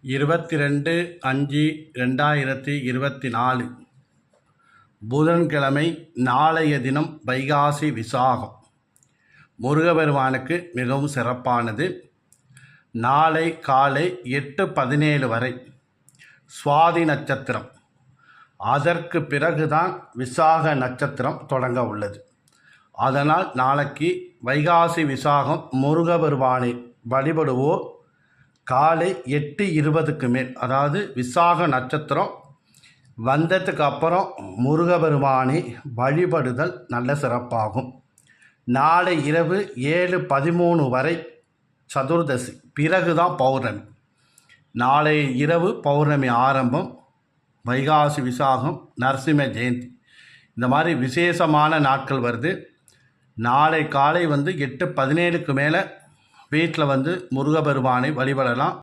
22/5/2024 புதன்கிழமை. நாளைய தினம் வைகாசி விசாகம். முருகபெருமானுக்கு மிகவும் சிறப்பானது. நாளை காலை 8:17 வரை சுவாதி நட்சத்திரம். அதற்கு பிறகுதான் விசாக நட்சத்திரம் தொடங்க உள்ளது. அதனால் நாளைக்கு வைகாசி விசாகம் முருகபெருமானை வழிபடுவோர் காலை 8:20க்கு மேல், அதாவது விசாக நட்சத்திரம் வந்ததுக்கு அப்புறம் முருகபெருமானை வழிபடுதல் நல்ல சிறப்பாகும். நாளை இரவு 7:13 வரை சதுர்தசி, பிறகுதான் பௌர்ணமி. நாளை இரவு பௌர்ணமி ஆரம்பம். வைகாசி விசாகம், நரசிம்ம ஜெயந்தி, இந்த மாதிரி விசேஷமான நாட்கள் வருது. நாளை காலை 8:17க்கு மேலே வீட்டில் முருகபெருமானை வழிபடலாம்.